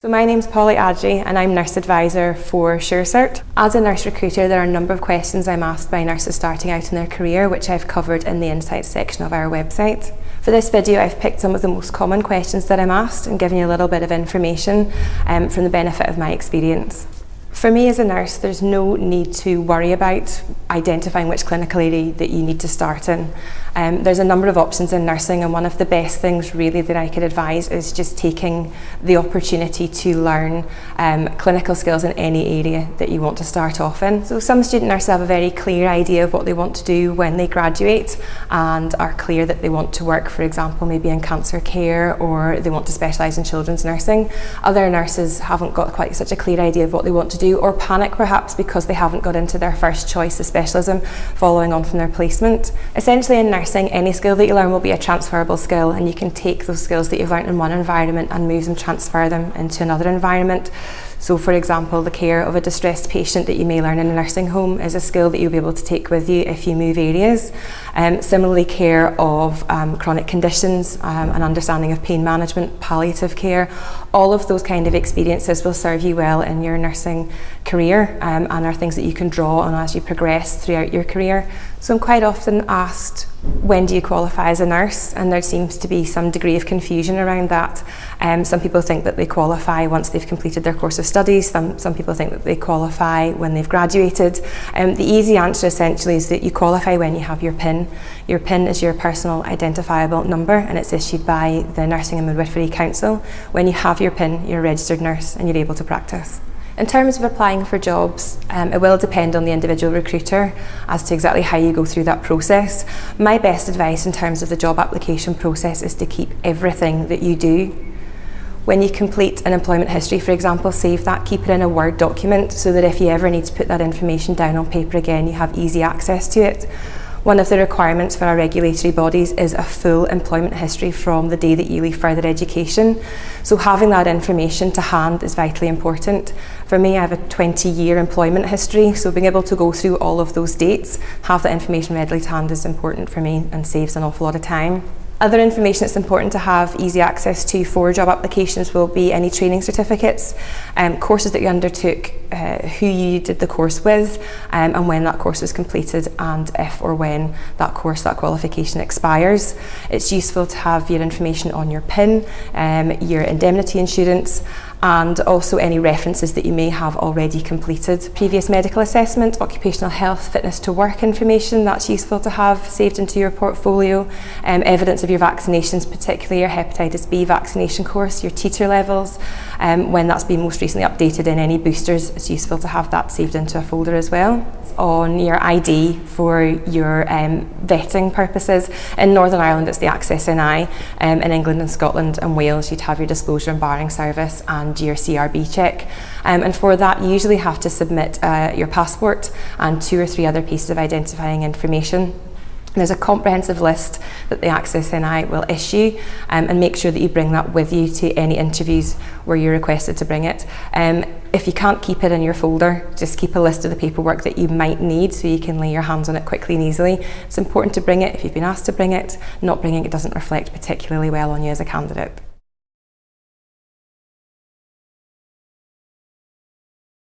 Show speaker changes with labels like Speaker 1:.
Speaker 1: So my name's Polly Adjie and I'm Nurse Advisor for SureCert. As a nurse recruiter, there are a number of questions I'm asked by nurses starting out in their career, which I've covered in the Insights section of our website. For this video, I've picked some of the most common questions that I'm asked and given you a little bit of information from the benefit of my experience. For me as a nurse, there's no need to worry about identifying which clinical area that you need to start in. There's a number of options in nursing, and one of the best things really that I could advise is just taking the opportunity to learn clinical skills in any area that you want to start off in. So some student nurses have a very clear idea of what they want to do when they graduate and are clear that they want to work, for example, maybe in cancer care, or they want to specialise in children's nursing. Other nurses haven't got quite such a clear idea of what they want to do, or panic perhaps because they haven't got into their first choice of specialism following on from their placement. Essentially in nursing, any skill that you learn will be a transferable skill, and you can take those skills that you've learned in one environment and transfer them into another environment. So for example, the care of a distressed patient that you may learn in a nursing home is a skill that you'll be able to take with you if you move areas. Similarly, care of chronic conditions, an understanding of pain management, palliative care, all of those kind of experiences will serve you well in your nursing career and are things that you can draw on as you progress throughout your career. So I'm quite often asked, when do you qualify as a nurse? And there seems to be some degree of confusion around that. Some people think that they qualify once they've completed their course of studies. Some people think that they qualify when they've graduated. The easy answer essentially is that you qualify when you have your PIN. Your PIN is your personal identifiable number, and it's issued by the Nursing and Midwifery Council. When you have your PIN, you're a registered nurse and you're able to practice. In terms of applying for jobs, it will depend on the individual recruiter as to exactly how you go through that process. My best advice in terms of the job application process is to keep everything that you do. When you complete an employment history, for example, save that, keep it in a Word document so that if you ever need to put that information down on paper again, you have easy access to it. One of the requirements for our regulatory bodies is a full employment history from the day that you leave further education. So having that information to hand is vitally important. For me, I have a 20-year employment history, so being able to go through all of those dates, have that information readily to hand is important for me and saves an awful lot of time. Other information that's important to have easy access to for job applications will be any training certificates, courses that you undertook, who you did the course with, and when that course was completed, and if or when that qualification expires. It's useful to have your information on your PIN, your indemnity insurance, and also any references that you may have already completed. Previous medical assessment, occupational health, fitness to work information, that's useful to have saved into your portfolio. Evidence of your vaccinations, particularly your hepatitis B vaccination course, your titer levels, when that's been most recently updated in any boosters, it's useful to have that saved into a folder as well. On your ID for your vetting purposes, in Northern Ireland it's the Access NI, in England and Scotland and Wales you'd have your disclosure and barring service and your CRB check, and for that you usually have to submit your passport and 2 or 3 other pieces of identifying information. There's a comprehensive list that the Access NI will issue, and make sure that you bring that with you to any interviews where you're requested to bring it. If you can't keep it in your folder, just keep a list of the paperwork that you might need so you can lay your hands on it quickly and easily. It's important to bring it if you've been asked to bring it. Not bringing it doesn't reflect particularly well on you as a candidate.